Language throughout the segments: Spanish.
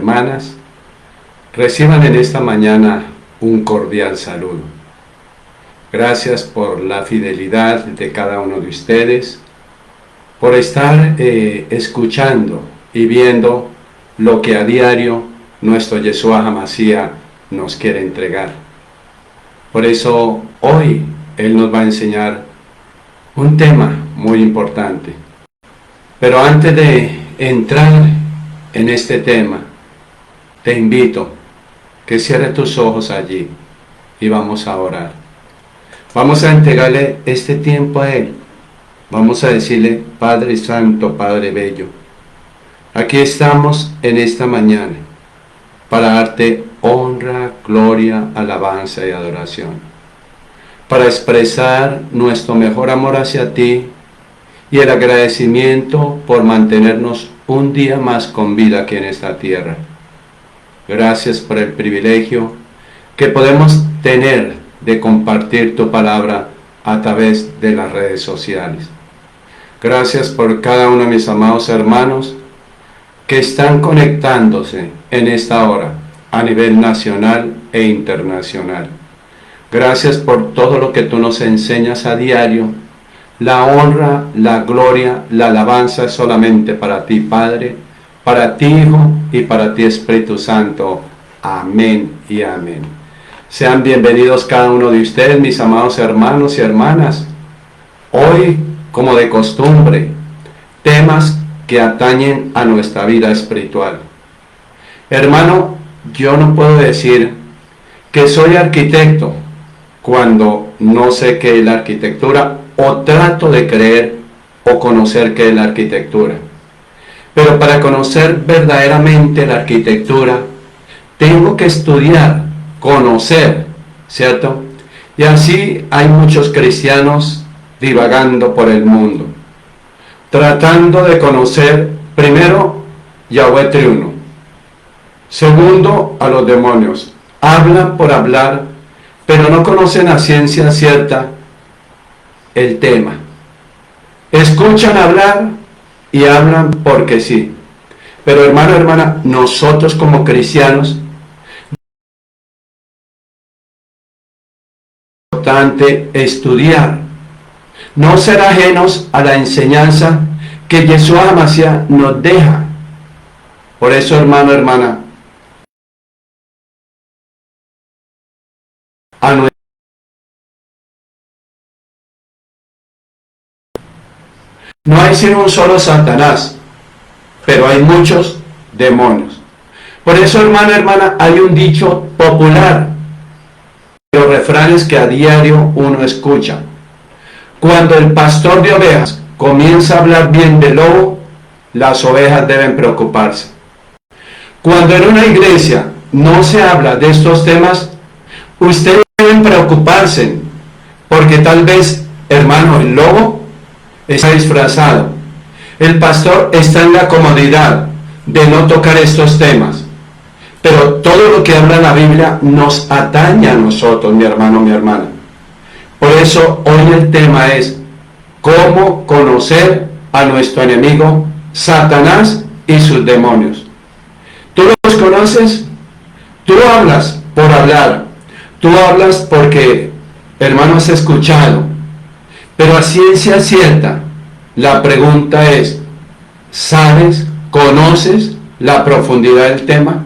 hermanas, reciban en esta mañana un cordial saludo. Gracias por la fidelidad de cada uno de ustedes, por estar escuchando y viendo lo que a diario nuestro Yeshua HaMashiach nos quiere entregar. Por eso hoy Él nos va a enseñar un tema muy importante. Pero antes de entrar en este tema, te invito que cierres tus ojos allí y vamos a orar. Vamos a entregarle este tiempo a Él. Vamos a decirle: Padre Santo, Padre Bello, aquí estamos en esta mañana para darte honra, gloria, alabanza y adoración, para expresar nuestro mejor amor hacia ti y el agradecimiento por mantenernos un día más con vida aquí en esta tierra. Gracias por el privilegio que podemos tener de compartir tu palabra a través de las redes sociales. Gracias por cada uno de mis amados hermanos que están conectándose en esta hora a nivel nacional e internacional. Gracias por todo lo que tú nos enseñas a diario. La honra, la gloria, la alabanza es solamente para ti, Padre, para ti, Hijo, y para ti, Espíritu Santo. Amén y amén. Sean bienvenidos cada uno de ustedes, mis amados hermanos y hermanas. Hoy, como de costumbre, temas que atañen a nuestra vida espiritual. Hermano, yo no puedo decir que soy arquitecto cuando no sé qué es la arquitectura o trato de creer o conocer qué es la arquitectura. Pero para conocer verdaderamente la arquitectura, tengo que estudiar, conocer, ¿cierto? Y así hay muchos cristianos divagando por el mundo, tratando de conocer primero Yahweh Triuno, segundo a los demonios. Hablan por hablar, pero no conocen a ciencia cierta el tema. Escuchan hablar y hablan porque sí. Pero hermano, hermana, nosotros como cristianos, es importante estudiar, no ser ajenos a la enseñanza que Yeshua HaMashiach nos deja. Por eso, hermano, hermana, no hay sino un solo Satanás, pero hay muchos demonios. Por eso, hermano, hermana, hay un dicho popular, los refranes que a diario uno escucha. Cuando el pastor de ovejas comienza a hablar bien del lobo, las ovejas deben preocuparse. Cuando en una iglesia no se habla de estos temas, ustedes deben preocuparse, porque tal vez, hermano, el lobo está disfrazado. El pastor está en la comodidad de no tocar estos temas. Pero todo lo que habla la Biblia nos atañe a nosotros, mi hermano, mi hermana. Por eso hoy el tema es cómo conocer a nuestro enemigo Satanás y sus demonios. ¿Tú los conoces? Tú hablas por hablar. Tú hablas porque, hermano, has escuchado. Pero a ciencia cierta, la pregunta es, ¿sabes, conoces la profundidad del tema?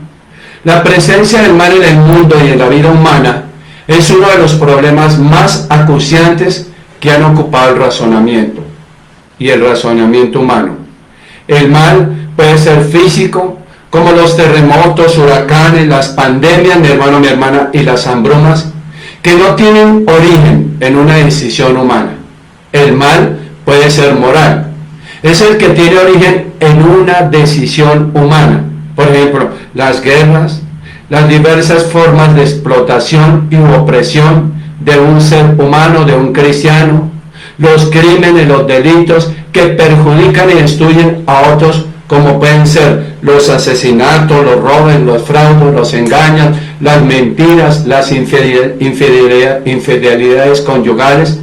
La presencia del mal en el mundo y en la vida humana es uno de los problemas más acuciantes que han ocupado el razonamiento y el razonamiento humano. El mal puede ser físico, como los terremotos, huracanes, las pandemias, mi hermano, mi hermana, y las hambrunas, que no tienen origen en una decisión humana. El mal puede ser moral. Es el que tiene origen en una decisión humana. Por ejemplo, las guerras, las diversas formas de explotación y opresión de un ser humano, de un cristiano, los crímenes, los delitos que perjudican y destruyen a otros, como pueden ser los asesinatos, los robos, los fraudes, los engaños, las mentiras, las infidelidades conyugales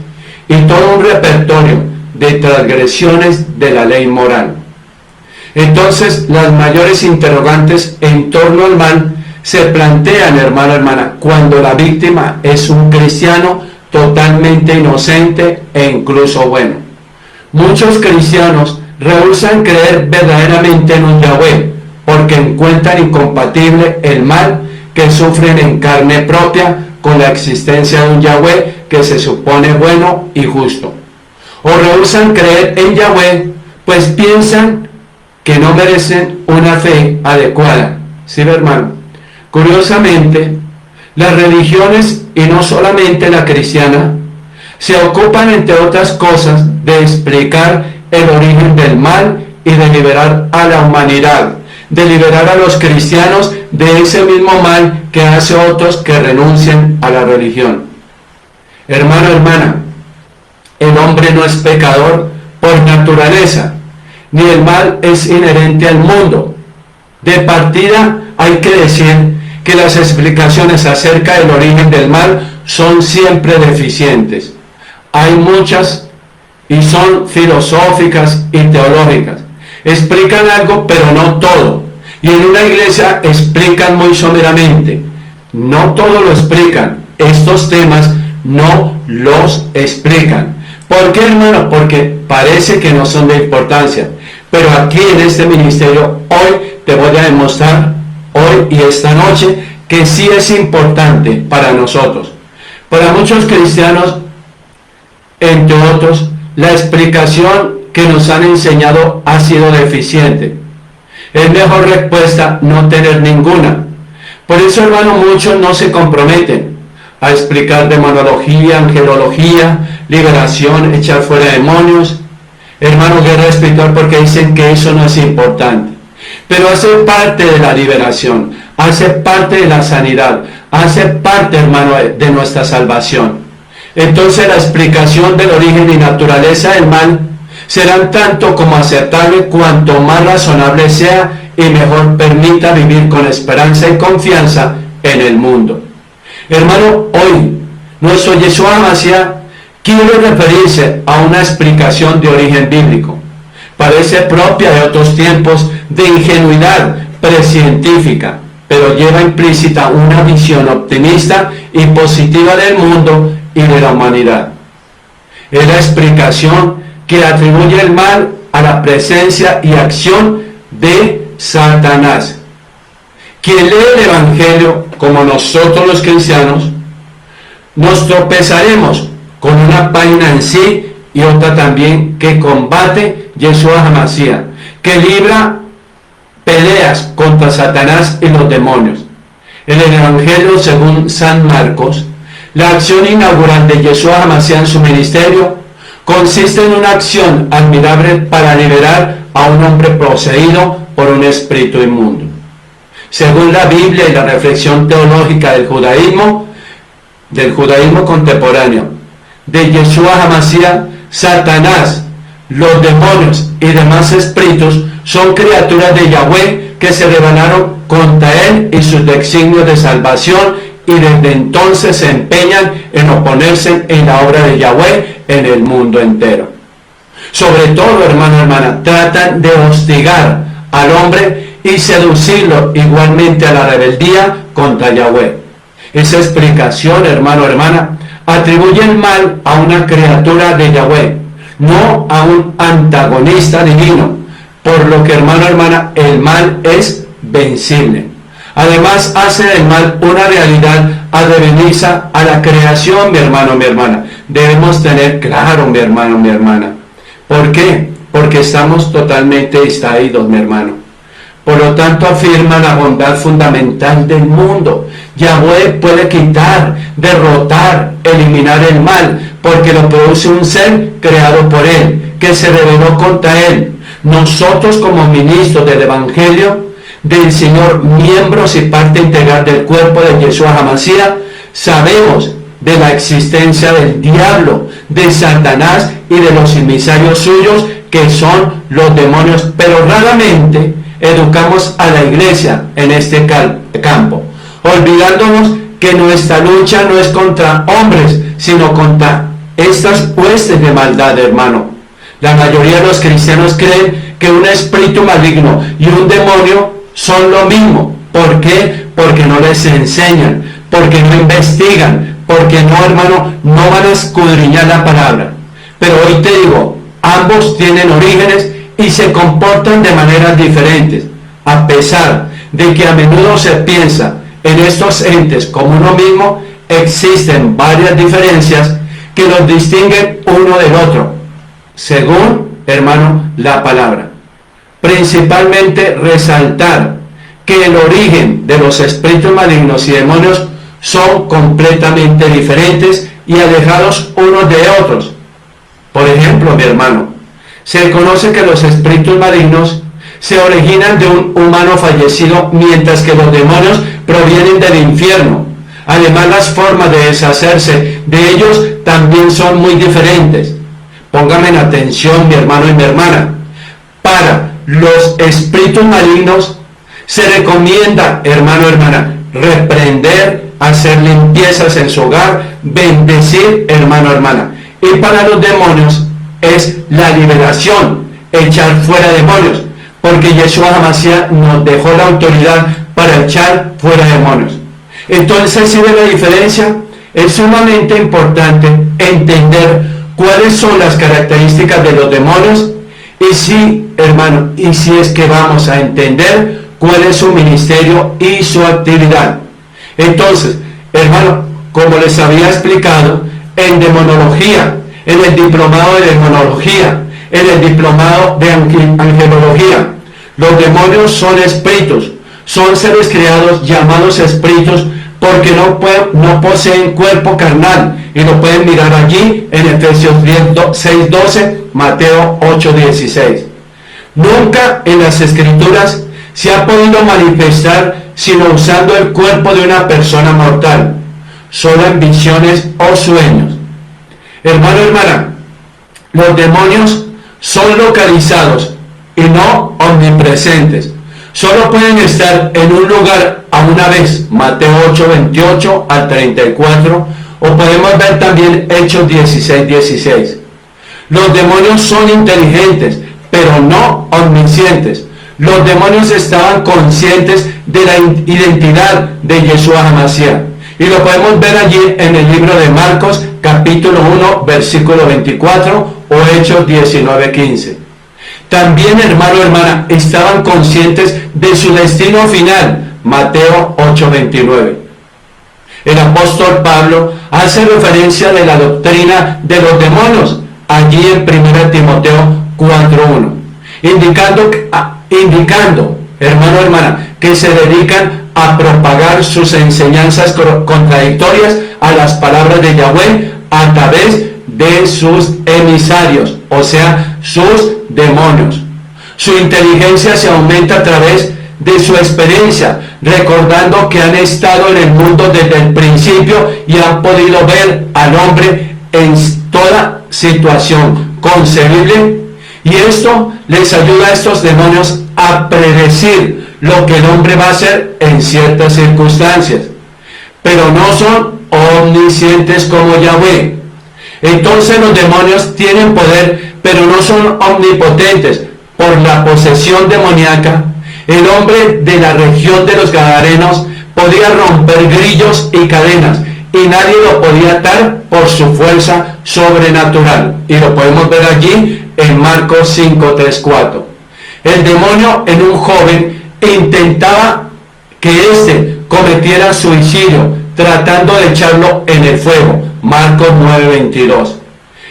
y todo un repertorio de transgresiones de la ley moral. Entonces, las mayores interrogantes en torno al mal se plantean, hermano, hermana, cuando la víctima es un cristiano totalmente inocente e incluso bueno. Muchos cristianos rehúsan creer verdaderamente en un Yahweh porque encuentran incompatible el mal que sufren en carne propia con la existencia de un Yahweh que se supone bueno y justo. O rehusan creer en Yahweh pues piensan que no merecen una fe adecuada. ¿Sí, hermano? Curiosamente, las religiones, y no solamente la cristiana, se ocupan, entre otras cosas, de explicar el origen del mal y de liberar a la humanidad, de liberar a los cristianos de ese mismo mal que hace otros que renuncien a la religión. Hermano, hermana, el hombre no es pecador por naturaleza, ni el mal es inherente al mundo. De partida hay que decir que las explicaciones acerca del origen del mal son siempre deficientes. Hay muchas y son filosóficas y teológicas. Explican algo pero no todo. Y en una iglesia explican muy someramente. No todo lo explican. Estos temas no los explican. ¿Por qué, hermano? Porque parece que no son de importancia. Pero aquí en este ministerio hoy te voy a demostrar, hoy y esta noche, que sí es importante para nosotros. Para muchos cristianos, entre otros, la explicación que nos han enseñado ha sido deficiente. Es mejor respuesta no tener ninguna. Por eso, hermano, muchos no se comprometen a explicar demonología, angelología, liberación, echar fuera demonios, hermano, guerra espiritual, porque dicen que eso no es importante. Pero hace parte de la liberación, hace parte de la sanidad, hace parte, hermano, de nuestra salvación. Entonces la explicación del origen y naturaleza del mal serán tanto como aceptable cuanto más razonable sea y mejor permita vivir con esperanza y confianza en el mundo. Hermano, hoy nuestro Yeshua Hamashiach quiere referirse a una explicación de origen bíblico. Parece propia de otros tiempos de ingenuidad precientífica, pero lleva implícita una visión optimista y positiva del mundo y de la humanidad. Es la explicación que atribuye el mal a la presencia y acción de Satanás. Quien lee el Evangelio, como nosotros los cristianos, nos tropezaremos con una página en sí y otra también que combate Yeshua Hamashiach, que libra peleas contra Satanás y los demonios. En el Evangelio según San Marcos, la acción inaugural de Yeshua Hamashiach en su ministerio consiste en una acción admirable para liberar a un hombre poseído por un espíritu inmundo. Según la Biblia y la reflexión teológica del judaísmo contemporáneo, de Yeshua Hamashiach, Satanás, los demonios y demás espíritus son criaturas de Yahweh que se rebelaron contra él y sus designios de salvación, y desde entonces se empeñan en oponerse en la obra de Yahweh en el mundo entero. Sobre todo, hermano, hermana, tratan de hostigar al hombre y seducirlo igualmente a la rebeldía contra Yahweh. Esa explicación, hermano, hermana, atribuye el mal a una criatura de Yahweh, no a un antagonista divino, por lo que, hermano, hermana, el mal es vencible. Además, hace del mal una realidad adveniza a la creación, mi hermano, mi hermana. Debemos tener claro, mi hermano, mi hermana. ¿Por qué? Porque estamos totalmente distraídos, mi hermano. Por lo tanto, afirma la bondad fundamental del mundo. Yahweh puede quitar, derrotar, eliminar el mal, porque lo produce un ser creado por él, que se rebeló contra él. Nosotros, como ministros del Evangelio del Señor, miembros y parte integral del cuerpo de Yeshua Hamashiach, sabemos de la existencia del diablo, de Satanás y de los emisarios suyos, que son los demonios, pero raramente educamos a la iglesia en este campo, olvidándonos que nuestra lucha no es contra hombres, sino contra estas huestes de maldad, hermano. La mayoría de los cristianos creen que un espíritu maligno y un demonio son lo mismo. ¿Por qué? Porque no les enseñan, porque no investigan, porque no, hermano, no van a escudriñar la palabra. Pero hoy te digo, ambos tienen orígenes y se comportan de maneras diferentes, a pesar de que a menudo se piensa en estos entes como uno mismo. Existen varias diferencias que los distinguen uno del otro, según, hermano, la palabra. Principalmente resaltar que el origen de los espíritus malignos y demonios son completamente diferentes y alejados unos de otros. Por ejemplo, mi hermano, se conoce que los espíritus malignos se originan de un humano fallecido, mientras que los demonios provienen del infierno. Además, las formas de deshacerse de ellos también son muy diferentes. Póngame en atención, mi hermano y mi hermana. Para los espíritus malignos se recomienda, hermano, hermana, reprender, hacer limpiezas en su hogar, bendecir, hermano, hermana. Y para los demonios es la liberación, echar fuera demonios, porque Yeshua HaMashiach nos dejó la autoridad para echar fuera demonios. Entonces, ¿sí ve la diferencia? Es sumamente importante entender cuáles son las características de los demonios, y sí, hermano, y si es que vamos a entender cuál es su ministerio y su actividad. Entonces, hermano, como les había explicado, en demonología, en el diplomado de demonología, en el diplomado de angelología, los demonios son espíritus, son seres creados llamados espíritus, porque no poseen cuerpo carnal, y lo pueden mirar allí en Efesios 6:12, Mateo 8:16. Nunca en las escrituras se ha podido manifestar sino usando el cuerpo de una persona mortal, solo en visiones o sueños. Hermano, hermana, los demonios son localizados y no omnipresentes. Solo pueden estar en un lugar a una vez, Mateo 8:28 al 34, o podemos ver también Hechos 16:16. Los demonios son inteligentes, pero no omniscientes. Los demonios estaban conscientes de la identidad de Yeshua HaMashiach, y lo podemos ver allí en el libro de Marcos, capítulo 1, versículo 24, o Hechos 19:15. También, hermano, hermana, estaban conscientes de su destino final, Mateo 8:29. El apóstol Pablo hace referencia de la doctrina de los demonios allí en 1 Timoteo 4:1, indicando, hermano, hermana, que se dedican a propagar sus enseñanzas contradictorias a las palabras de Yahweh a través de sus emisarios, o sea, sus demonios. Su inteligencia se aumenta a través de su experiencia, recordando que han estado en el mundo desde el principio y han podido ver al hombre en toda situación concebible, y esto les ayuda a estos demonios a predecir lo que el hombre va a hacer en ciertas circunstancias, pero no son omniscientes como Yahweh. Entonces los demonios tienen poder, pero no son omnipotentes. Por la posesión demoníaca, el hombre de la región de los Gadarenos podía romper grillos y cadenas, y nadie lo podía atar por su fuerza sobrenatural. Y lo podemos ver allí en Marcos 5, 3, 4. El demonio en un joven intentaba que éste cometiera suicidio, tratando de echarlo en el fuego. Marcos 9, 22.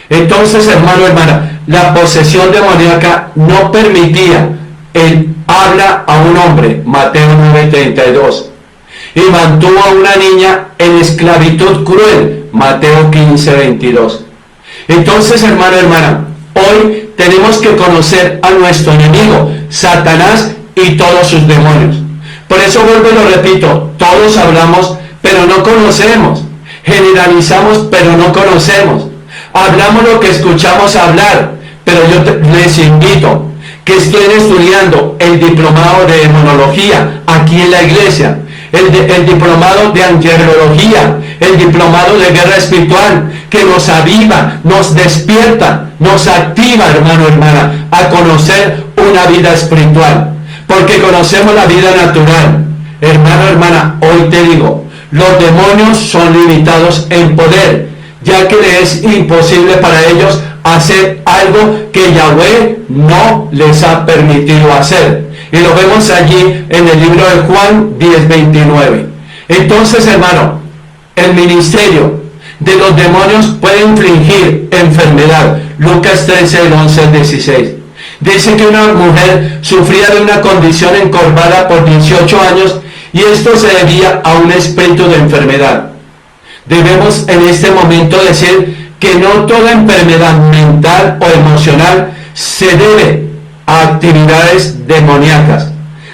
Entonces, hermano, hermana, la posesión demoníaca no permitía el habla a un hombre, Mateo 9:32, y mantuvo a una niña en esclavitud cruel, Mateo 15:22. Entonces, hermano, hermana, hoy tenemos que conocer a nuestro enemigo, Satanás, y todos sus demonios. Por eso vuelvo y lo repito, todos hablamos, pero no conocemos. Generalizamos, pero no conocemos. Hablamos lo que escuchamos hablar, pero yo les invito que estén estudiando el diplomado de demonología aquí en la iglesia, el diplomado de angelología, el diplomado de guerra espiritual, que nos aviva, nos despierta, nos activa, hermano, hermana, a conocer un una vida espiritual, porque conocemos la vida natural. Hermano, hermana, hoy te digo, los demonios son limitados en poder, ya que les es imposible para ellos hacer algo que Yahweh no les ha permitido hacer. Y lo vemos allí en el libro de Juan 10:29. Entonces, hermano, el ministerio de los demonios puede infligir enfermedad. Lucas 13, del 11 al 16. Dice que una mujer sufría de una condición encorvada por 18 años y esto se debía a un espíritu de enfermedad. Debemos en este momento decir que no toda enfermedad mental o emocional se debe a actividades demoníacas.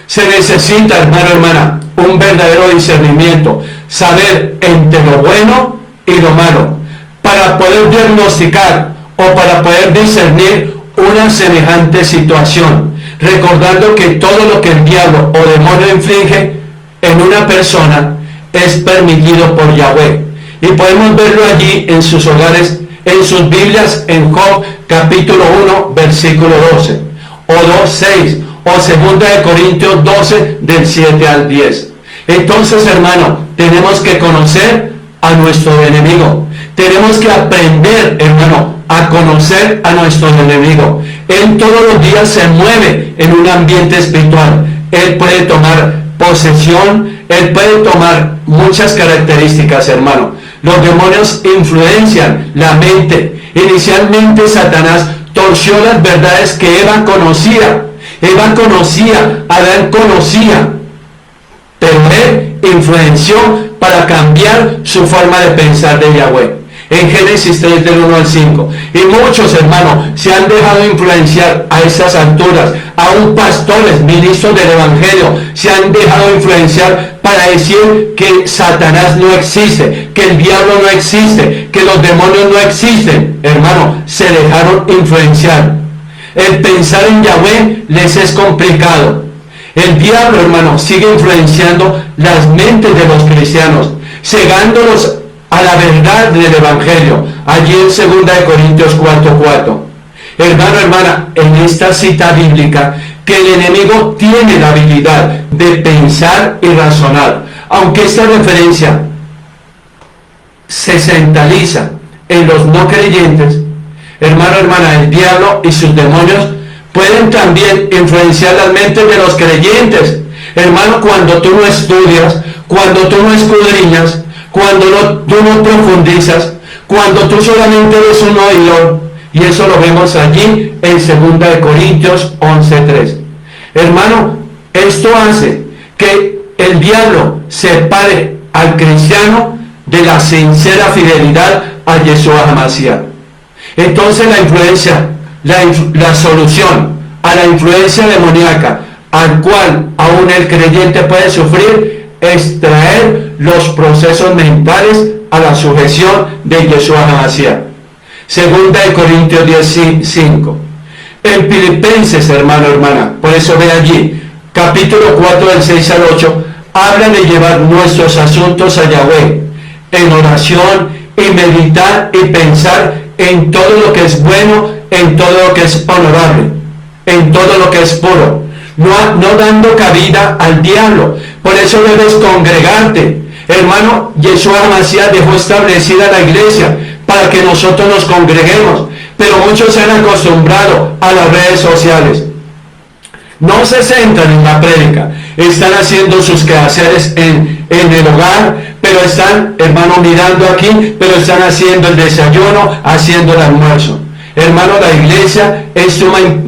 Se necesita, hermano, hermana, un verdadero discernimiento, saber entre lo bueno y lo malo, para poder diagnosticar o para poder discernir una semejante situación, recordando que todo lo que el diablo o demonio inflige en una persona es permitido por Yahweh. Y podemos verlo allí en sus hogares, en sus Biblias, en Job capítulo 1, versículo 12, o 2:6, o 2 de Corintios 12, del 7 al 10. Entonces, hermano, tenemos que conocer a nuestro enemigo. Tenemos que aprender, hermano, a conocer a nuestro enemigo. Él todos los días se mueve en un ambiente espiritual. Él puede tomar posesión, él puede tomar muchas características, hermano. Los demonios influencian la mente. Inicialmente Satanás torció las verdades que Eva conocía. Adán conocía, pero él influenció para cambiar su forma de pensar de Yahweh. En Génesis 3, del 1 al 5. Y muchos, hermanos, se han dejado influenciar a esas alturas. Aún pastores, ministros del Evangelio, se han dejado influenciar para decir que Satanás no existe, que el diablo no existe, que los demonios no existen. Hermano, se dejaron influenciar. El pensar en Yahweh les es complicado. El diablo, hermano, sigue influenciando las mentes de los cristianos, cegándolos a la verdad del Evangelio, allí en 2 de Corintios 4:4. Hermano, hermana, en esta cita bíblica, que el enemigo tiene la habilidad de pensar y razonar, aunque esta referencia se centraliza en los no creyentes, hermano, hermana, el diablo y sus demonios pueden también influenciar las mentes de los creyentes. Hermano, cuando tú no estudias, cuando tú no escudriñas, cuando tú no profundizas, cuando tú solamente eres un oidor, y eso lo vemos allí en 2 de Corintios 11:3. Hermano, esto hace que el diablo separe al cristiano de la sincera fidelidad a Yeshua HaMashiach. Entonces la influencia, la solución a la influencia demoníaca al cual aún el creyente puede sufrir es traer los procesos mentales a la sujeción de Yeshua HaMashiach. 2 de Corintios 10:5. En Filipenses, hermano, hermana, por eso ve allí, capítulo 4, del 6 al 8, habla de llevar nuestros asuntos a Yahweh, en oración, y meditar y pensar en todo lo que es bueno, en todo lo que es honorable, en todo lo que es puro, no dando cabida al diablo. Por eso debes congregarte. Hermano, Yeshua HaMashiach dejó establecida la iglesia para que nosotros nos congreguemos, pero muchos se han acostumbrado a las redes sociales. No se centran en la prédica, están haciendo sus quehaceres en el hogar, pero están, hermano, mirando aquí, pero están haciendo el desayuno, haciendo el almuerzo. Hermano, la iglesia es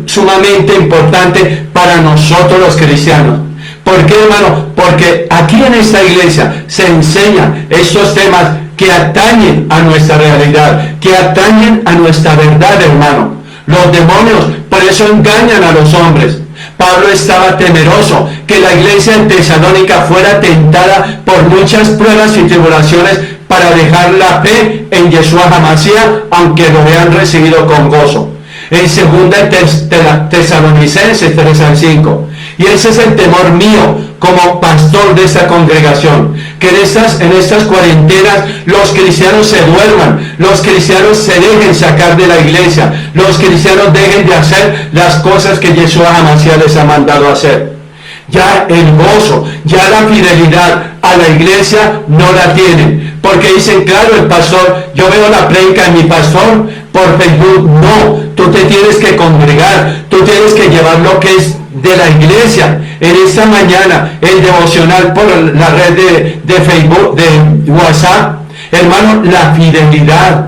sumamente importante para nosotros los cristianos. ¿Por qué, hermano? Porque aquí en esta iglesia se enseñan estos temas que atañen a nuestra realidad, que atañen a nuestra verdad, hermano. Los demonios por eso engañan a los hombres. Pablo estaba temeroso que la iglesia en Tesalónica fuera tentada por muchas pruebas y tribulaciones para dejar la fe en Yeshua HaMashiach, aunque lo hayan recibido con gozo. En 2 Tesalonicenses 3 al 5. Y ese es el temor mío como pastor de esta congregación, que en estas cuarentenas los cristianos se duerman, los cristianos se dejen sacar de la iglesia, los cristianos dejen de hacer las cosas que Yeshua HaMashiach les ha mandado a hacer. Ya el gozo, ya la fidelidad a la iglesia no la tienen, porque dicen, claro, el pastor, yo veo la prédica de mi pastor por Facebook. No, tú te tienes que congregar, tú tienes que llevar lo que es de la iglesia. En esta mañana, el devocional por la red de Facebook, de WhatsApp, hermano, la fidelidad.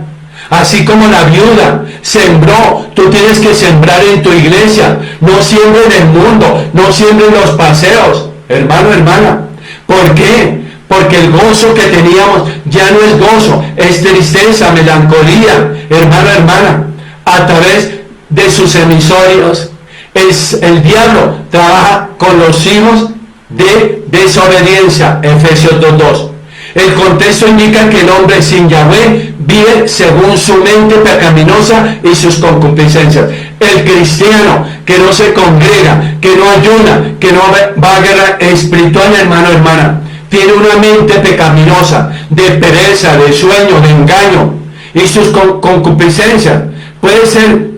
Así como la viuda sembró, tú tienes que sembrar en tu iglesia. No siempre en el mundo, no siempre en los paseos, hermano, hermana. ¿Por qué? Porque el gozo que teníamos ya no es gozo, es tristeza, melancolía, hermano, hermana. A través de sus emisorios, el diablo trabaja con los hijos de desobediencia, Efesios 2:2. El contexto indica que el hombre sin Yahweh vive según su mente pecaminosa y sus concupiscencias. El cristiano que no se congrega, que no ayuna, que no va a guerra espiritual, hermano, hermana, tiene una mente pecaminosa, de pereza, de sueño, de engaño y sus concupiscencias. Puede ser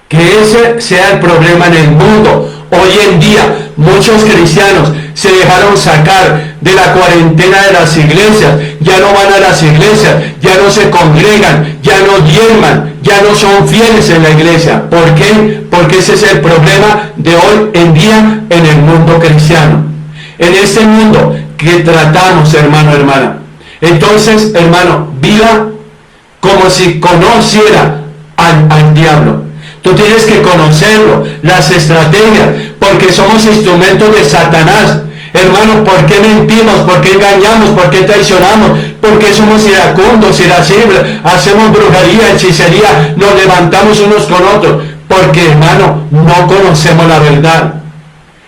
que ese sea el problema en el mundo. Hoy en día muchos cristianos se dejaron sacar de la cuarentena de las iglesias, ya no van a las iglesias, ya no se congregan, ya no diezman, ya no son fieles en la iglesia. ¿Por qué? Porque ese es el problema de hoy en día en el mundo cristiano, en este mundo que tratamos, hermano, hermana. Entonces, hermano, viva como si conociera al diablo. Tú tienes que conocerlo, las estrategias, porque somos instrumentos de Satanás. Hermano, ¿por qué mentimos? ¿Por qué engañamos? ¿Por qué traicionamos? ¿Por qué somos iracundos, irascibles? Hacemos brujería, hechicería, nos levantamos unos con otros. Porque, hermano, no conocemos la verdad.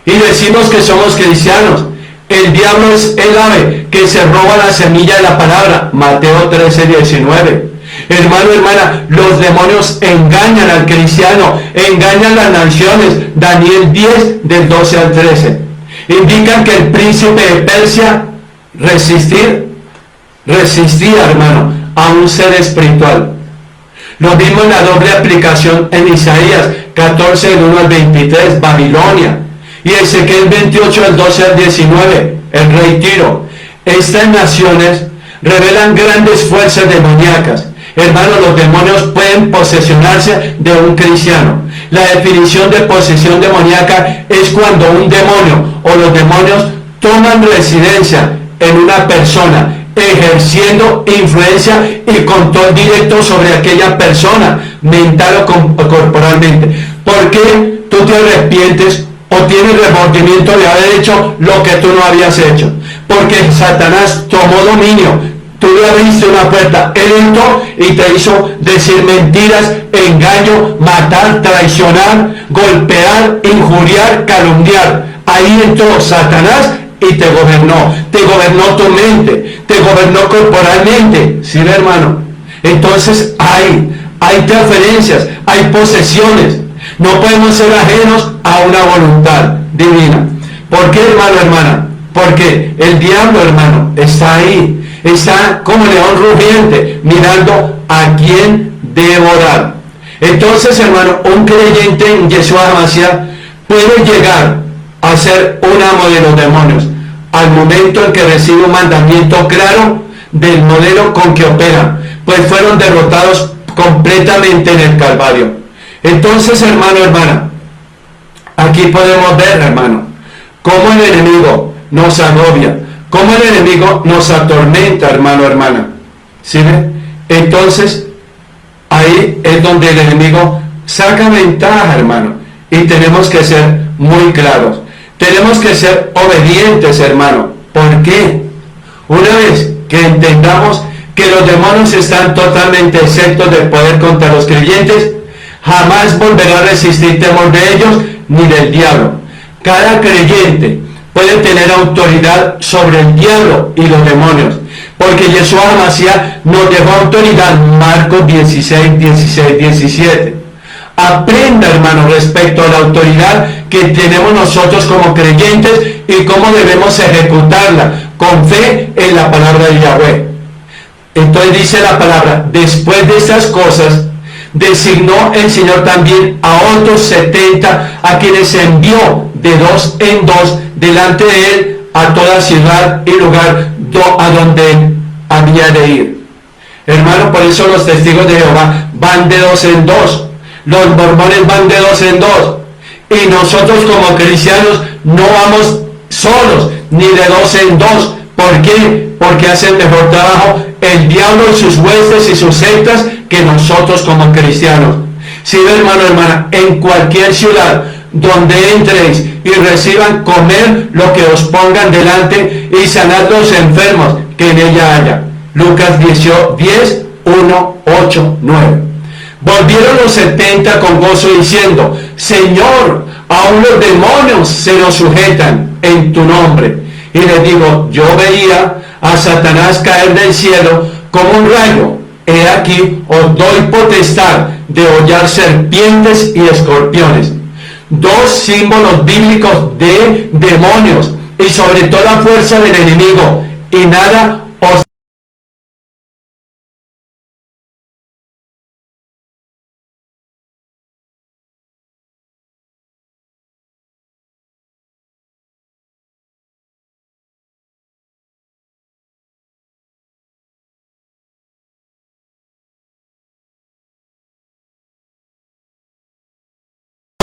Y decimos que somos cristianos. El diablo es el ave que se roba la semilla de la palabra. Mateo 13:19. Hermano, hermana, los demonios engañan al cristiano, engañan las naciones. Daniel 10, del 12 al 13. Indican que el príncipe de Persia resistía, hermano, a un ser espiritual. Lo vimos en la doble aplicación en Isaías 14, del 1 al 23, Babilonia. Y Ezequiel 28, del 12 al 19, el rey Tiro. Estas naciones revelan grandes fuerzas demoníacas. Hermano, los demonios pueden posesionarse de un cristiano. La definición de posesión demoníaca es cuando un demonio o los demonios toman residencia en una persona, ejerciendo influencia y control directo sobre aquella persona, mental o corporalmente. ¿Por qué tú te arrepientes o tienes remordimiento de haber hecho lo que tú no habías hecho? Porque Satanás tomó dominio. Tú le abriste una puerta, él entró y te hizo decir mentiras, engaño, matar, traicionar, golpear, injuriar, calumniar. Ahí entró Satanás y te gobernó tu mente, te gobernó corporalmente. ¿Sí, hermano? Entonces hay interferencias, hay posesiones. No podemos ser ajenos a una voluntad divina. ¿Por qué, hermano, hermana? Porque el diablo, hermano, está ahí. Está como león rugiente, mirando a quién devorar. Entonces, hermano, un creyente en Yeshua HaMashiach puede llegar a ser un amo de los demonios al momento en que recibe un mandamiento claro del modelo con que opera, pues fueron derrotados completamente en el Calvario. Entonces, hermano, hermana, aquí podemos ver, hermano, cómo el enemigo nos agobia, cómo el enemigo nos atormenta, hermano, hermana. ¿Sí ve? Entonces, ahí es donde el enemigo saca ventaja, hermano. Y tenemos que ser muy claros. Tenemos que ser obedientes, hermano. ¿Por qué? Una vez que entendamos que los demonios están totalmente exentos del poder contra los creyentes, jamás volverá a resistir temor de ellos ni del diablo. Cada creyente puede tener autoridad sobre el diablo y los demonios, porque Yeshua HaMashiach nos dejó autoridad. Marcos 16, 16, 17. Aprenda, hermano, respecto a la autoridad que tenemos nosotros como creyentes y cómo debemos ejecutarla. con fe en la palabra de Yahweh. Entonces dice la palabra, después de estas cosas, designó el Señor también a otros 70, a quienes envió de 2 en 2 delante de él a toda ciudad y lugar a donde había de ir. Hermano, por eso los testigos de Jehová van de 2 en 2, los mormones van de 2 en 2, y nosotros como cristianos no vamos solos, ni de 2 en 2. ¿Por qué? Porque hacen mejor trabajo el diablo y sus huestes y sus sectas que nosotros como cristianos. Si ve, hermano, hermana, en cualquier ciudad donde entréis y reciban, comer lo que os pongan delante y sanad los enfermos que en ella haya. Lucas 10, 1, 8, 9. Volvieron los 70 con gozo diciendo, Señor, aún los demonios se nos sujetan en tu nombre. Y les digo, yo veía a Satanás caer del cielo como un rayo. He aquí, os doy potestad de hollar serpientes y escorpiones. Dos símbolos bíblicos de demonios y sobre toda fuerza del enemigo. Y nada os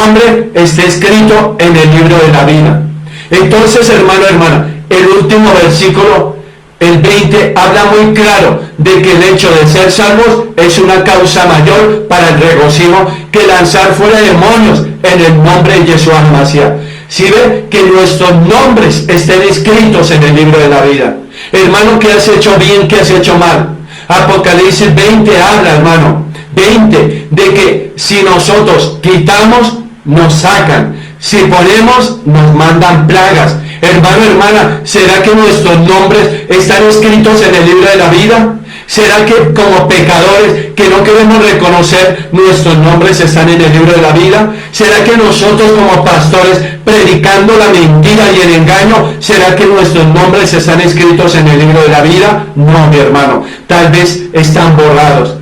nombre esté escrito en el libro de la vida. Entonces, hermano, hermana, el último versículo, el 20, habla muy claro de que el hecho de ser salvos es una causa mayor para el regocijo que lanzar fuera demonios en el nombre de Yeshua HaMashiach. Si ve que nuestros nombres estén escritos en el libro de la vida. Hermano, ¿qué has hecho bien, qué has hecho mal? Apocalipsis 20 habla, hermano, 20, de que si nosotros quitamos, nos sacan. Si ponemos, nos mandan plagas. Hermano, hermana, ¿será que nuestros nombres están escritos en el libro de la vida? ¿Será que como pecadores que no queremos reconocer, nuestros nombres están en el libro de la vida? ¿Será que nosotros como pastores, predicando la mentira y el engaño, será que nuestros nombres están escritos en el libro de la vida? No, mi hermano, tal vez están borrados.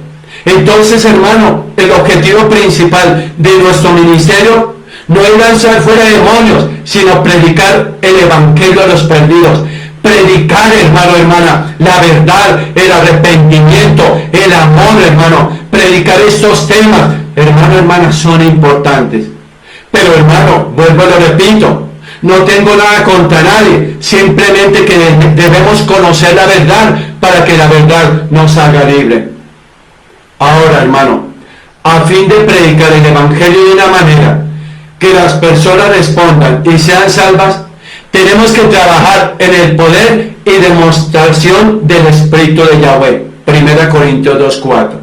Entonces, hermano, el objetivo principal de nuestro ministerio no es lanzar fuera demonios, sino predicar el evangelio a los perdidos. Predicar, hermano, hermana, la verdad, el arrepentimiento, el amor, hermano. Predicar estos temas, hermano, hermana, son importantes. Pero, hermano, vuelvo y lo repito, no tengo nada contra nadie, simplemente que debemos conocer la verdad para que la verdad nos haga libre. Ahora, hermano, a fin de predicar el evangelio de una manera que las personas respondan y sean salvas, tenemos que trabajar en el poder y demostración del Espíritu de Yahweh. 1 Corintios 2:4.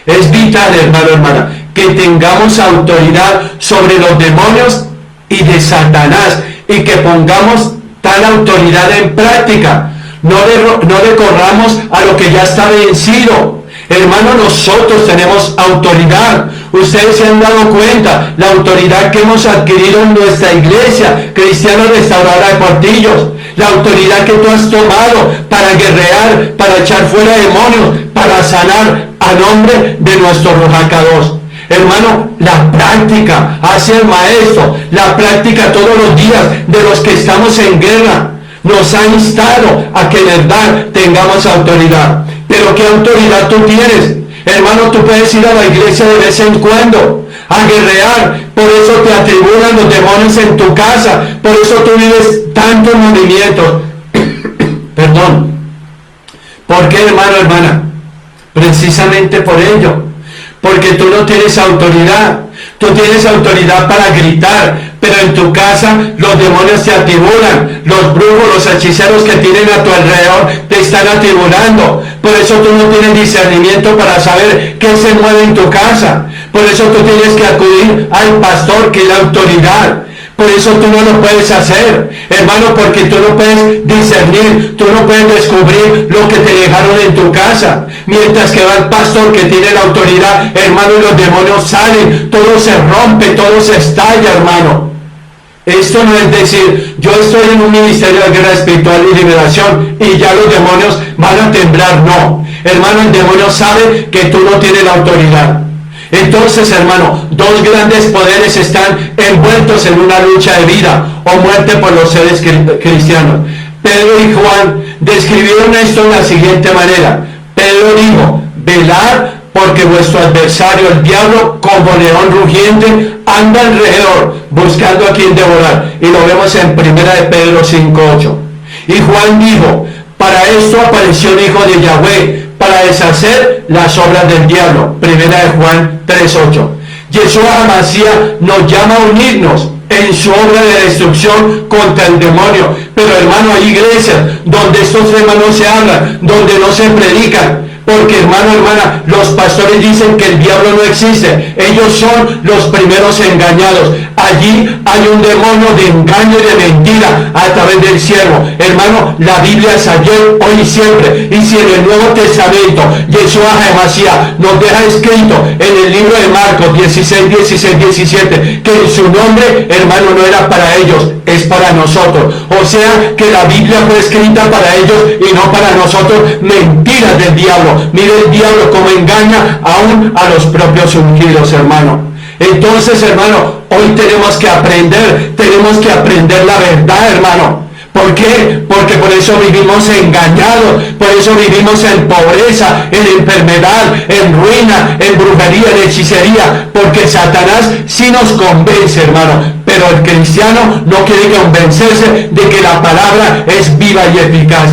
Es vital, hermano, hermana, que tengamos autoridad sobre los demonios y de Satanás y que pongamos tal autoridad en práctica. No le corramos a lo que ya está vencido. Hermano, nosotros tenemos autoridad. Ustedes se han dado cuenta la autoridad que hemos adquirido en nuestra iglesia Cristiana Restauradora de Portillos, la autoridad que tú has tomado para guerrear, para echar fuera demonios, para sanar a nombre de nuestro Ruach Kadosh. Hermano, la práctica hace el maestro, la práctica todos los días de los que estamos en guerra nos ha instado a que en verdad tengamos autoridad. Pero ¿qué autoridad tú tienes? Hermano, tú puedes ir a la iglesia de vez en cuando a guerrear, por eso te atribulan los demonios en tu casa, por eso tú vives tantos movimientos. Perdón. ¿Por qué, hermano, hermana? Precisamente por ello, porque tú no tienes autoridad. Tú tienes autoridad para gritar, pero en tu casa los demonios te atribulan, los brujos, los hechiceros que tienen a tu alrededor te están atribulando. Por eso tú no tienes discernimiento para saber qué se mueve en tu casa. Por eso tú tienes que acudir al pastor, que es la autoridad. Por eso tú no lo puedes hacer, hermano, porque tú no puedes discernir, tú no puedes descubrir lo que te dejaron en tu casa. Mientras que va el pastor que tiene la autoridad, hermano, y los demonios salen, todo se rompe, todo se estalla, hermano. Esto no es decir, yo estoy en un ministerio de guerra espiritual y liberación y ya los demonios van a temblar. No, hermano, el demonio sabe que tú no tienes la autoridad. Entonces, hermano, dos grandes poderes están envueltos en una lucha de vida o muerte por los seres cristianos. Pedro y Juan describieron esto de la siguiente manera. Pedro dijo, velad, porque vuestro adversario, el diablo, como león rugiente, anda alrededor, buscando a quien devorar. Y lo vemos en 1 de Pedro 5:8. Y Juan dijo, para esto apareció el Hijo de Yahweh, para deshacer las obras del diablo. 1 de Juan 3:8. Yeshua Hamashiach nos llama a unirnos en su obra de destrucción contra el demonio. Pero hermano, hay iglesias donde estos temas no se hablan, donde no se predican. Porque hermano, hermana, los pastores dicen que el diablo no existe. Ellos son los primeros engañados. Allí hay un demonio de engaño y de mentira a través del siervo. Hermano, la Biblia es ayer, hoy y siempre. Y si en el Nuevo Testamento Yeshua Hamashiach nos deja escrito en el libro de Marcos 16, 16, 17 que en su nombre, hermano, no era para ellos, es para nosotros. O sea que la Biblia fue escrita para ellos y no para nosotros. Mentiras del diablo. Mire el diablo cómo engaña aún a los propios ungidos, hermano. Entonces, hermano, hoy tenemos que aprender la verdad, hermano. ¿Por qué? Porque por eso vivimos engañados, por eso vivimos en pobreza, en enfermedad, en ruina, en brujería, en hechicería, porque Satanás sí nos convence, hermano, pero el cristiano no quiere convencerse de que la palabra es viva y eficaz.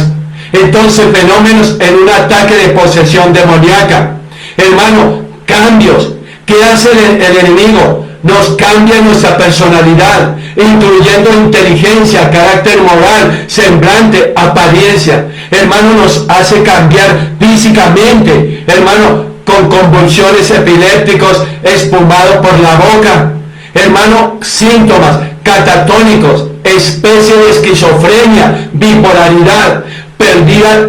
Entonces, fenómenos en un ataque de posesión demoníaca. Hermano, cambios. ¿Qué hace el enemigo? Nos cambia nuestra personalidad, incluyendo inteligencia, carácter moral, semblante, apariencia. Hermano, nos hace cambiar físicamente. Hermano, con convulsiones epilépticos, espumado por la boca. Hermano, síntomas catatónicos, especie de esquizofrenia, bipolaridad, pérdida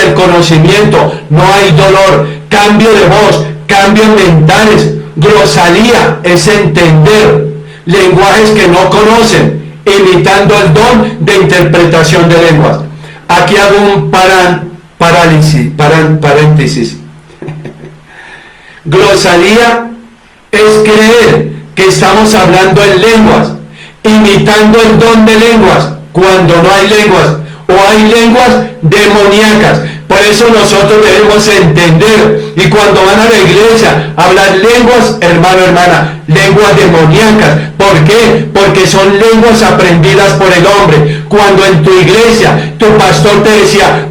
del conocimiento, no hay dolor, cambio de voz, cambios mentales. Glosalía es entender lenguajes que no conocen, imitando el don de interpretación de lenguas. Aquí hago un paréntesis. Glosalía es creer que estamos hablando en lenguas, imitando el don de lenguas, cuando no hay lenguas, o hay lenguas demoníacas. Por eso nosotros debemos entender, y cuando van a la iglesia, hablar lenguas, hermano, hermana, lenguas demoníacas. ¿Por qué? Porque son lenguas aprendidas por el hombre. Cuando en tu iglesia, tu pastor te decía,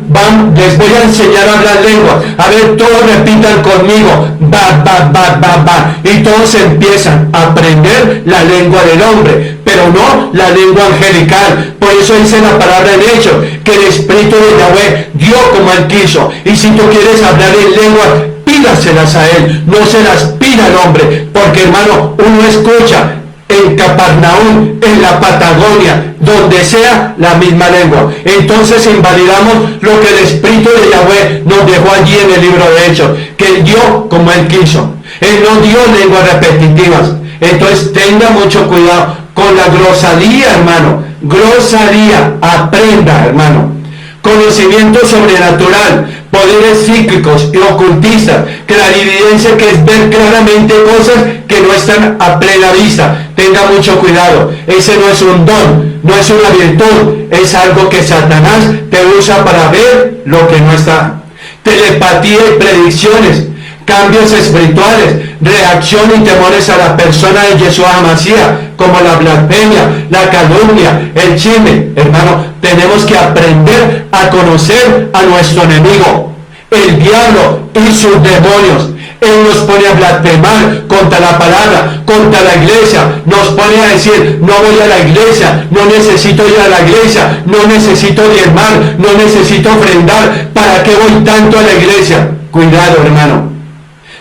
les voy a enseñar a hablar lenguas, a ver, todos repitan conmigo, ba, y todos empiezan a aprender la lengua del hombre, pero no la lengua angelical. Por eso dice la palabra en Hechos, que el Espíritu de Yahweh dio como Él quiso. Y si tú quieres hablar en lengua, pídaselas a Él, no se las pida al hombre, porque hermano, uno escucha en Capernaum, en la Patagonia, donde sea la misma lengua. Entonces invalidamos lo que el Espíritu de Yahweh nos dejó allí en el libro de Hechos, que Él dio como Él quiso. Él no dio lenguas repetitivas. Entonces tenga mucho cuidado con la glosalía, hermano. Glosalía, aprenda, hermano. Conocimiento sobrenatural, poderes psíquicos y ocultistas, clarividencia, que es ver claramente cosas que no están a plena vista. Tenga mucho cuidado, ese no es un don, no es una virtud, es algo que Satanás te usa para ver lo que no está. Telepatía y predicciones, cambios espirituales, reacción y temores a la persona de Yeshua Hamashiach, como la blasfemia, la calumnia, el chisme. Hermano, tenemos que aprender a conocer a nuestro enemigo, el diablo y sus demonios. Él nos pone a blasfemar contra la palabra, contra la iglesia, nos pone a decir, no voy a la iglesia, no necesito ir a la iglesia, no necesito diezmar, no necesito ofrendar, ¿para qué voy tanto a la iglesia? Cuidado, hermano.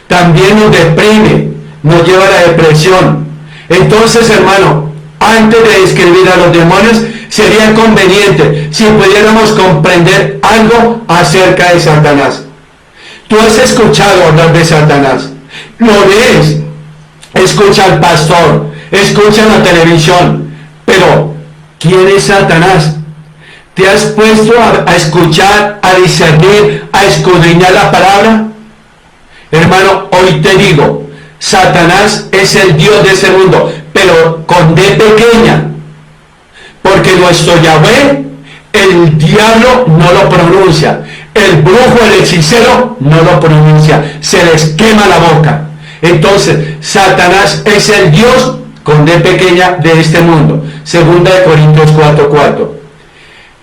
También nos deprime, nos lleva a la depresión. Entonces, hermano, antes de describir a los demonios, sería conveniente si pudiéramos comprender algo acerca de Satanás. Tú has escuchado hablar de Satanás, lo ves, escucha al pastor, escucha la televisión, pero ¿quién es Satanás? ¿Te has puesto a escuchar, a discernir, a escudriñar la palabra? Hermano, hoy te digo, Satanás es el Dios de ese mundo, pero con D pequeña, porque nuestro Yahweh, el diablo no lo pronuncia, el brujo, el hechicero no lo pronuncia, se les quema la boca. Entonces, Satanás es el Dios con D pequeña de este mundo. Segunda de Corintios 4:4.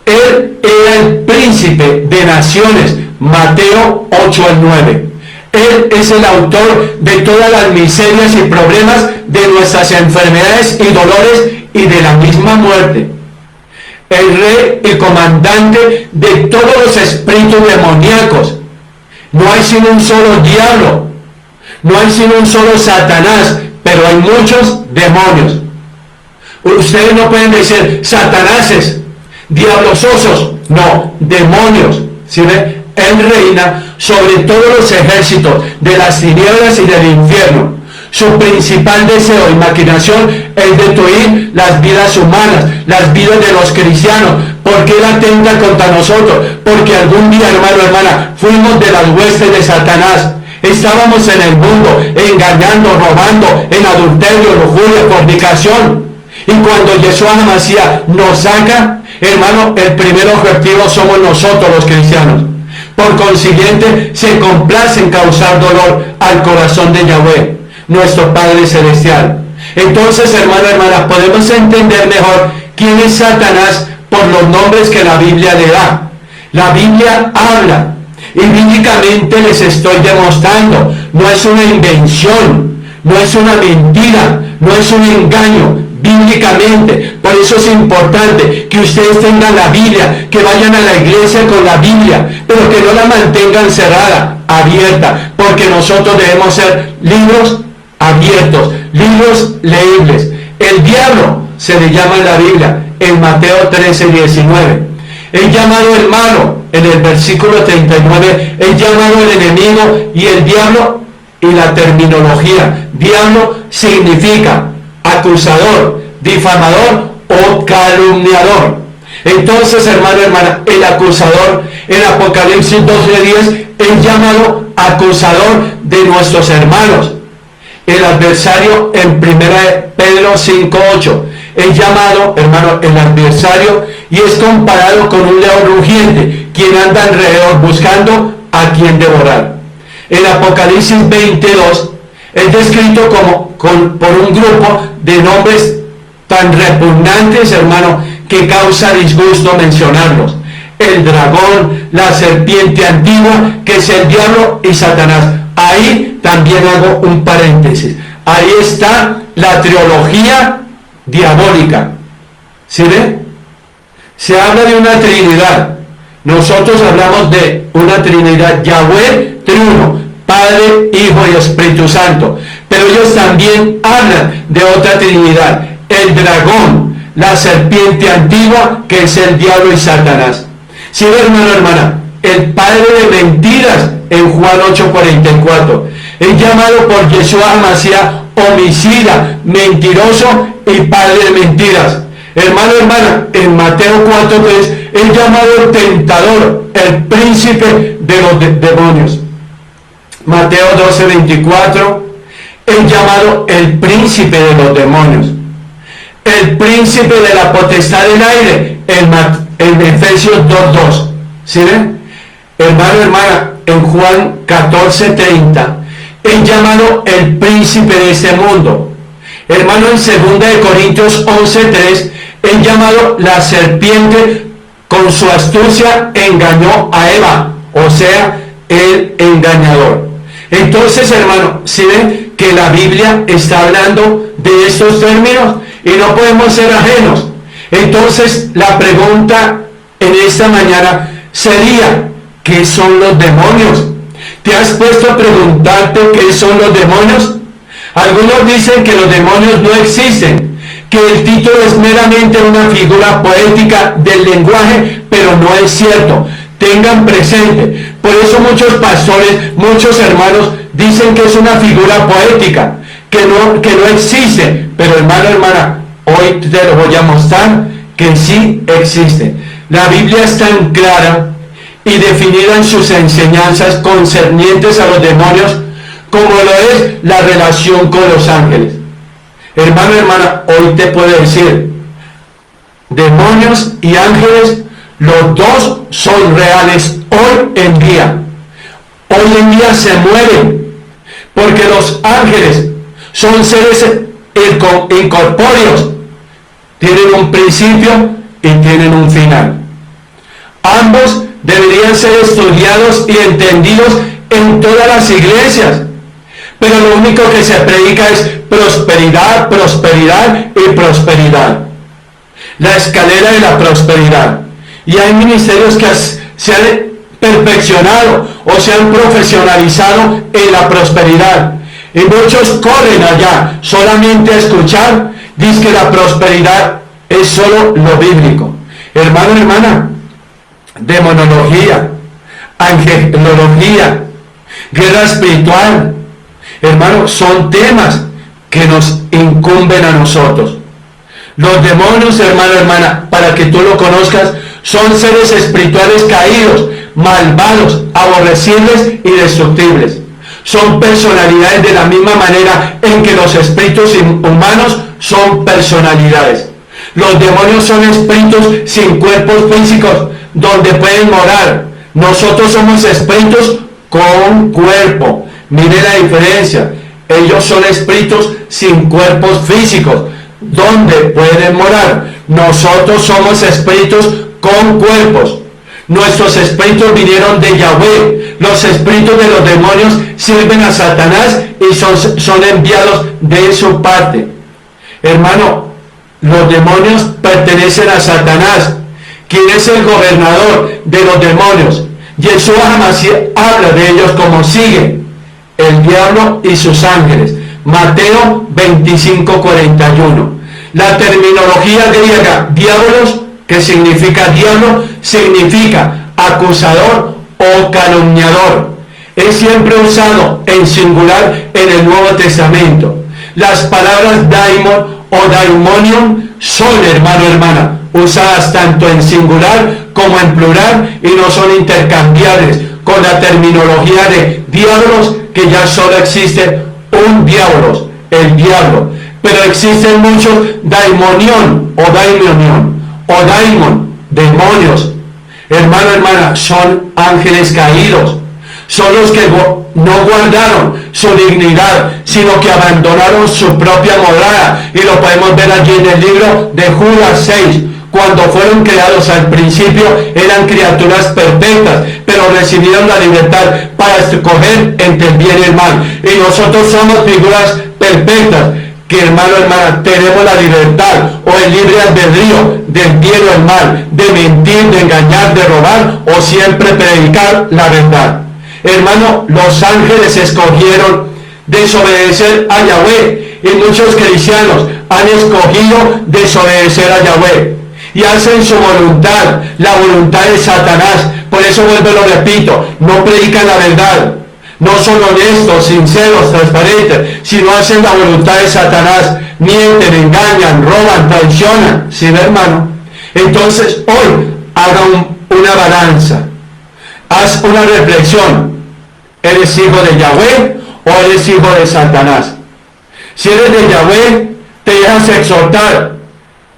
Él era el príncipe de naciones, Mateo 8:9. Él es el autor de todas las miserias y problemas de nuestras enfermedades y dolores y de la misma muerte. El rey y comandante de todos los espíritus demoníacos. No hay sino un solo diablo, no hay sino un solo Satanás, pero hay muchos demonios. Ustedes no pueden decir satanáses, diablososos, no, demonios. ¿Sí ven? Él reina sobre todos los ejércitos de las tinieblas y del infierno. Su principal deseo y maquinación es destruir las vidas humanas, las vidas de los cristianos. ¿Por qué la atenta contra nosotros? Porque algún día, hermano, hermana, fuimos de las huestes de Satanás. Estábamos en el mundo, engañando, robando, en adulterio, lujuria, fornicación. Y cuando Yeshua Hamashiach nos saca, hermano, el primer objetivo somos nosotros los cristianos. Por consiguiente, se complace en causar dolor al corazón de Yahweh, nuestro Padre Celestial. Entonces, hermano, hermana, podemos entender mejor quién es Satanás por los nombres que la Biblia le da. La Biblia habla, y bíblicamente les estoy demostrando, no es una invención, no es una mentira, no es un engaño. Bíblicamente, por eso es importante que ustedes tengan la Biblia, que vayan a la iglesia con la Biblia, pero que no la mantengan cerrada, abierta, porque nosotros debemos ser libros abiertos, libros leíbles. El diablo se le llama en la Biblia, en Mateo 13:19. Es llamado el malo, en el versículo 39, es llamado el enemigo, y el diablo, y la terminología, diablo significa acusador, difamador o calumniador. Entonces, hermano, hermana, el acusador en Apocalipsis 12:10 es llamado acusador de nuestros hermanos. El adversario en 1 Pedro 5:8 es llamado, hermano, el adversario, y es comparado con un león rugiente, quien anda alrededor buscando a quien devorar. En Apocalipsis 22 es descrito por un grupo de nombres tan repugnantes, hermano, que causa disgusto mencionarlos. El dragón, la serpiente antigua, que es el diablo, y Satanás. Ahí también hago un paréntesis. Ahí está la trilogía diabólica. ¿Sí ve? Se habla de una trinidad. Nosotros hablamos de una trinidad, Yahweh triuno, Padre, Hijo y Espíritu Santo. Pero ellos también hablan de otra trinidad, el dragón, la serpiente antigua, que es el diablo y Satanás. Sí, hermano, hermana, el padre de mentiras en Juan 8:44 es llamado por Yeshua Hamashiach homicida, mentiroso y padre de mentiras. Hermano, hermana, en Mateo 4:3 es llamado el tentador, el príncipe de los demonios. Mateo 12:24 es llamado el príncipe de los demonios, el príncipe de la potestad del aire, en Efesios 2:2. ¿Sí ven? Hermano, hermana, en Juan 14:30 es llamado el príncipe de este mundo. Hermano, en 2 Corintios 11:3 es llamado la serpiente, con su astucia engañó a Eva, o sea, el engañador. Entonces, hermano, si ven que la Biblia está hablando de estos términos y no podemos ser ajenos. Entonces, la pregunta en esta mañana sería, ¿qué son los demonios? ¿Te has puesto a preguntarte qué son los demonios? Algunos dicen que los demonios no existen, que el título es meramente una figura poética del lenguaje, pero no es cierto. Tengan presente. Por eso muchos pastores, muchos hermanos dicen que es una figura poética, que no existe. Pero hermano, hermana, Hoy te lo voy a mostrar que sí existe. La Biblia es tan clara y definida en sus enseñanzas concernientes a los demonios como lo es la relación con los ángeles. Hermano, hermana, hoy te puedo decir, demonios y ángeles, los dos son reales hoy en día. Hoy en día se mueven, porque los ángeles son seres incorpóreos, tienen un principio y tienen un final. Ambos deberían ser estudiados y entendidos en todas las iglesias, pero lo único que se predica es prosperidad, prosperidad y prosperidad. La escalera de la prosperidad. Y hay ministerios que se han perfeccionado o se han profesionalizado en la prosperidad. Y muchos corren allá solamente a escuchar. Dice que la prosperidad es solo lo bíblico. Hermano, hermana, demonología, angelología, guerra espiritual, hermano, son temas que nos incumben a nosotros. Los demonios, hermano, hermana, para que tú lo conozcas, son seres espirituales caídos, malvados, aborrecibles y destructibles. Son personalidades de la misma manera en que los espíritus humanos son personalidades. Los demonios son espíritus sin cuerpos físicos, donde pueden morar. Nosotros somos espíritus con cuerpo. Mire la diferencia. Ellos son espíritus sin cuerpos físicos, donde pueden morar. Nosotros somos espíritus con cuerpos. Nuestros espíritus vinieron de Yahweh. Los espíritus de los demonios sirven a Satanás y son enviados de su parte. Hermano, los demonios pertenecen a Satanás, quien es el gobernador de los demonios. Yeshua Hamashiach habla de ellos como sigue: el diablo y sus ángeles. Mateo 25:41. La terminología griega diabolos, que significa diablo, significa acusador o calumniador. Es siempre usado en singular en el Nuevo Testamento. Las palabras daimon o daimonion son, hermano, hermana, usadas tanto en singular como en plural y no son intercambiables con la terminología de diablos, que ya solo existe un diablos, el diablo. Pero existen muchos daimonion o daimonion o daimon, demonios. Hermano, hermana, son ángeles caídos. Son los que no guardaron su dignidad, sino que abandonaron su propia morada. Y lo podemos ver allí en el libro de Judas 6. Cuando fueron creados al principio eran criaturas perfectas, pero recibieron la libertad para escoger entre el bien y el mal. Y nosotros somos figuras perfectas, que, hermano, hermana, tenemos la libertad o el libre albedrío del bien o el mal, de mentir, de engañar, de robar o siempre predicar la verdad. Hermano, los ángeles escogieron desobedecer a Yahweh, y muchos cristianos han escogido desobedecer a Yahweh y hacen su voluntad, la voluntad de Satanás. Por eso vuelvo y lo repito, no predican la verdad, no son honestos, sinceros, transparentes, sino hacen la voluntad de Satanás, mienten, engañan, roban, traicionan. ¿Sí, hermano? Entonces hoy haga una balanza, haz una reflexión. ¿Eres hijo de Yahweh o eres hijo de Satanás? Si eres de Yahweh, te dejas exhortar,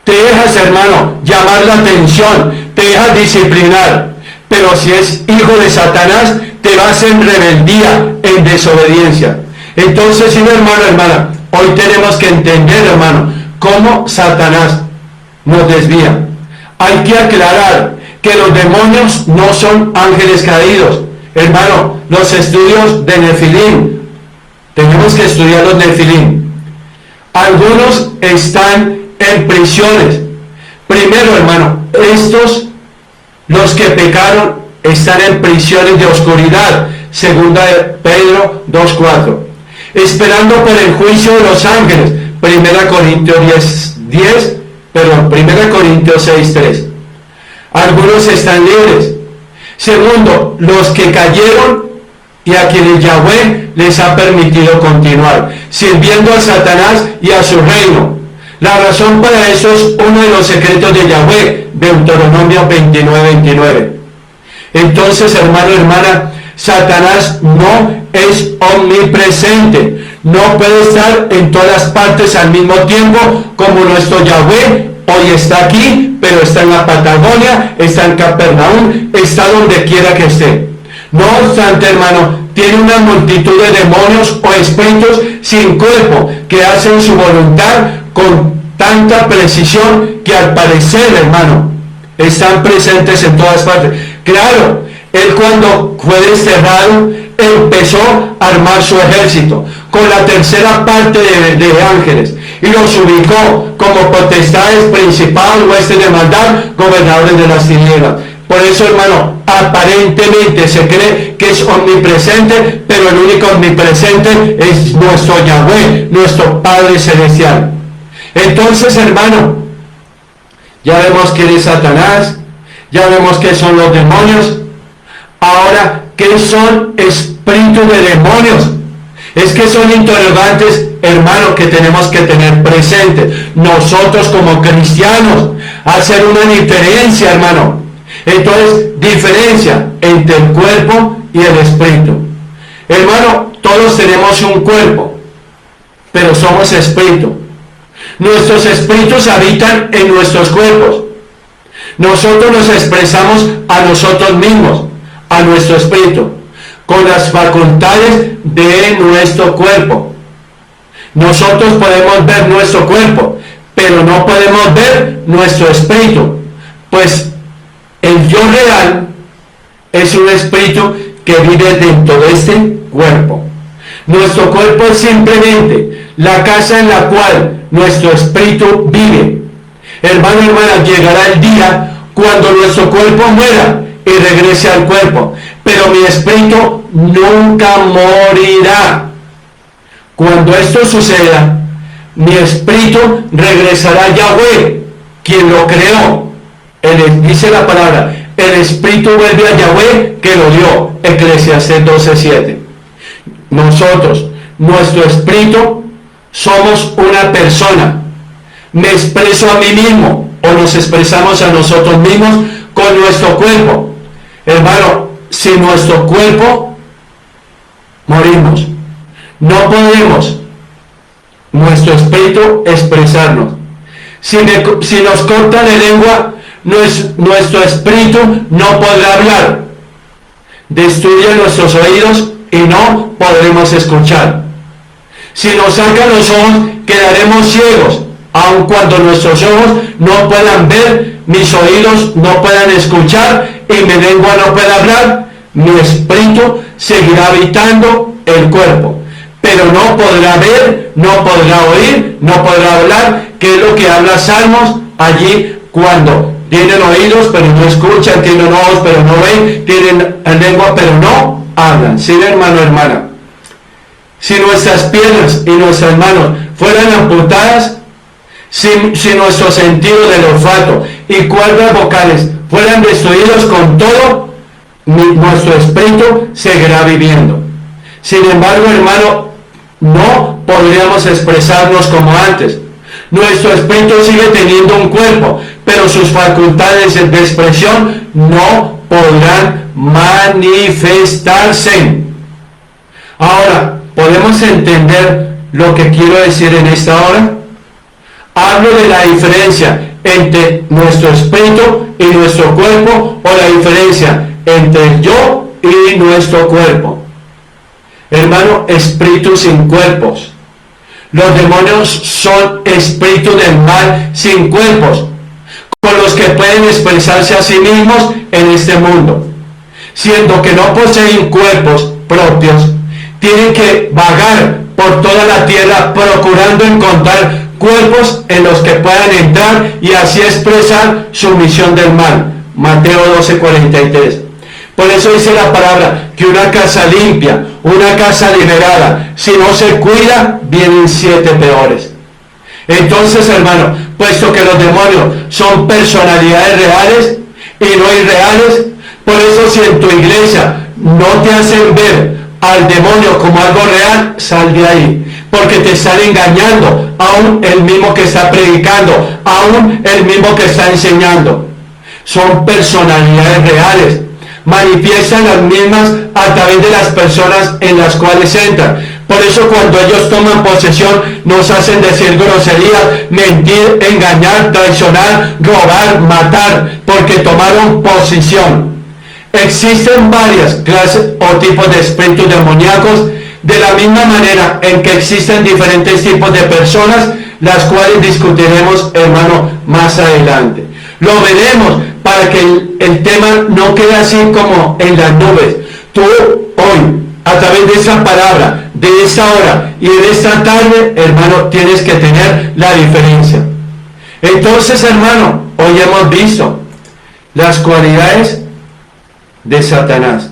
te dejas, hermano, llamar la atención, te dejas disciplinar. Pero si es hijo de Satanás, te vas en rebeldía, en desobediencia. Entonces, sí, hermano, hermana, hoy tenemos que entender, hermano, cómo Satanás nos desvía. Hay que aclarar que los demonios no son ángeles caídos. Hermano, los estudios de Nefilim, tenemos que estudiar los Nefilim. Algunos están en prisiones. Primero, hermano, los que pecaron, están en prisiones de oscuridad. Segunda de Pedro 2:4. Esperando por el juicio de los ángeles. Primera Corintios 6:3. Algunos están libres. Segundo, los que cayeron y a quienes Yahweh les ha permitido continuar sirviendo a Satanás y a su reino. La razón para eso es uno de los secretos de Yahweh, Deuteronomio 29:29. Entonces, hermano, hermana, Satanás no es omnipresente, no puede estar en todas partes al mismo tiempo, como nuestro Yahweh hoy está aquí, pero está en la Patagonia, está en Capernaum, está donde quiera que esté. No obstante, hermano, tiene una multitud de demonios o espíritus sin cuerpo que hacen su voluntad con tanta precisión que al parecer, hermano, están presentes en todas partes. Claro, él cuando fue desterrado empezó a armar su ejército con la tercera parte de ángeles y los ubicó como potestades, principados, huestes de maldad, gobernadores de las tinieblas. Por eso, hermano, aparentemente se cree que es omnipresente, pero el único omnipresente es nuestro Yahweh, nuestro Padre Celestial. Entonces, hermano, ya vemos quién es Satanás, ya vemos qué son los demonios. Ahora, ¿qué son espíritus de demonios? Es que son interrogantes, hermano, que tenemos que tener presentes. Nosotros como cristianos, hacer una diferencia, hermano. Entonces, diferencia entre el cuerpo y el espíritu. Hermano, todos tenemos un cuerpo, pero somos espíritu. Nuestros espíritus habitan en nuestros cuerpos. Nosotros nos expresamos a nosotros mismos, a nuestro espíritu, con las facultades de nuestro cuerpo. Nosotros podemos ver nuestro cuerpo, pero no podemos ver nuestro espíritu, pues el yo real es un espíritu que vive dentro de este cuerpo. Nuestro cuerpo es simplemente la casa en la cual nuestro espíritu vive. Hermano, hermana, llegará el día cuando nuestro cuerpo muera y regrese al cuerpo, pero mi espíritu nunca morirá. Cuando esto suceda, mi espíritu regresará a Yahweh, quien lo creó. Dice la palabra, el espíritu vuelve a Yahweh que lo dio, Eclesiastés 12:7. Nosotros, nuestro espíritu, somos una persona. Me expreso a mí mismo, o nos expresamos a nosotros mismos con nuestro cuerpo. Hermano, sin nuestro cuerpo morimos. No podemos, nuestro espíritu, expresarnos. Si nos corta la lengua, nuestro espíritu no podrá hablar. Destruye nuestros oídos y no podremos escuchar. Si nos sacan los ojos, quedaremos ciegos, aun cuando nuestros ojos no puedan ver, mis oídos no puedan escuchar y mi lengua no pueda hablar. Mi espíritu seguirá habitando el cuerpo, pero no podrá ver, no podrá oír, no podrá hablar, que es lo que habla Salmos allí, cuando tienen oídos pero no escuchan, tienen ojos pero no ven, tienen lengua pero no hablan. ¿Sí, hermano, hermana? Si nuestras piernas y nuestras manos fueran amputadas, si nuestro sentido del olfato y cuerdas vocales fueran destruidos con todo, nuestro espíritu seguirá viviendo. Sin embargo, hermano, no podríamos expresarnos como antes. Nuestro espíritu sigue teniendo un cuerpo, pero sus facultades de expresión no podrán manifestarse. Ahora, ¿podemos entender lo que quiero decir en esta hora? Hablo de la diferencia entre nuestro espíritu y nuestro cuerpo, o la diferencia entre el yo y nuestro cuerpo. Hermano, espíritus sin cuerpos. Los demonios son espíritus del mal sin cuerpos, con los que pueden expresarse a sí mismos en este mundo. Siendo que no poseen cuerpos propios, tienen que vagar por toda la tierra procurando encontrar cuerpos en los que puedan entrar y así expresar su misión del mal. Mateo 12:43. Por eso dice la palabra que una casa limpia, una casa liberada, si no se cuida, vienen 7 peores. Entonces, hermano, puesto que los demonios son personalidades reales y no irreales, por eso si en tu iglesia no te hacen ver al demonio como algo real, sal de ahí, porque te están engañando, aún el mismo que está predicando, aún el mismo que está enseñando. Son personalidades reales, manifiestan las mismas a través de las personas en las cuales entran. Por eso cuando ellos toman posesión nos hacen decir groserías, mentir, engañar, traicionar, robar, matar, porque tomaron posición. Existen varias clases o tipos de espíritus demoníacos, de la misma manera en que existen diferentes tipos de personas, las cuales discutiremos, hermano, más adelante. Lo veremos para que el tema no quede así como en las nubes. Tú hoy, a través de esa palabra, de esta hora y de esta tarde, hermano, tienes que tener la diferencia. Entonces, hermano, hoy hemos visto las cualidades de Satanás.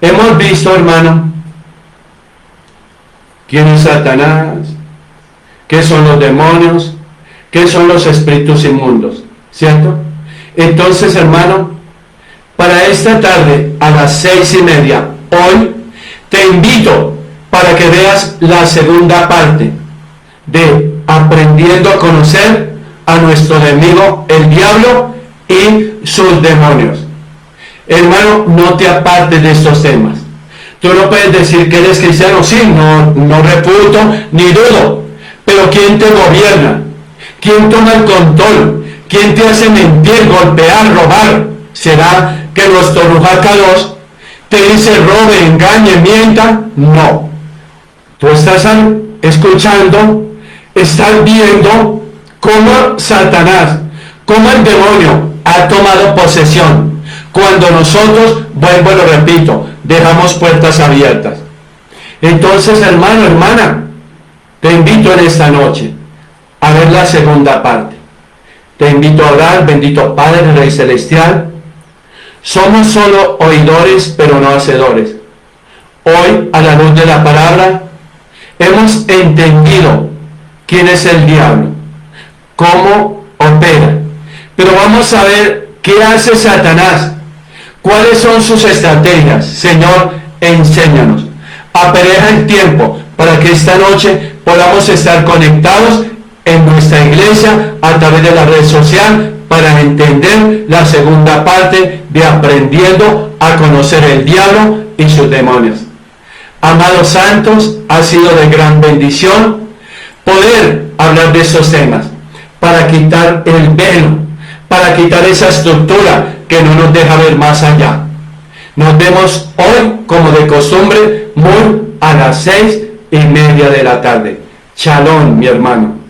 Hemos visto, hermano, quién es Satanás, qué son los demonios, qué son los espíritus inmundos, ¿cierto? Entonces, hermano, para esta tarde a las 6:30, hoy, te invito para que veas la segunda parte de aprendiendo a conocer a nuestro enemigo, el diablo y sus demonios. Hermano, no te apartes de estos temas. Tú no puedes decir que eres cristiano, sí, no refuto ni dudo, pero ¿quién te gobierna? ¿Quién toma el control? ¿Quién te hace mentir, golpear, robar? ¿Será que nuestro Ruach Kadosh te dice robe, engañe, mienta? No. Tú estás escuchando, estás viendo cómo Satanás, cómo el demonio ha tomado posesión. Cuando nosotros, vuelvo y lo repito, dejamos puertas abiertas. Entonces, hermano, hermana, te invito en esta noche a ver la segunda parte. Te invito a orar, bendito Padre, Rey Celestial. Somos solo oidores, pero no hacedores. Hoy, a la luz de la palabra, hemos entendido quién es el diablo, cómo opera. Pero vamos a ver qué hace Satanás. ¿Cuáles son sus estrategias? Señor, enséñanos. Apareja el tiempo para que esta noche podamos estar conectados en nuestra iglesia a través de la red social para entender la segunda parte de aprendiendo a conocer el diablo y sus demonios. Amados santos, ha sido de gran bendición poder hablar de estos temas para quitar el velo, para quitar esa estructura que no nos deja ver más allá. Nos vemos hoy, como de costumbre, muy a las 6:30 de la tarde. Shalom, mi hermano.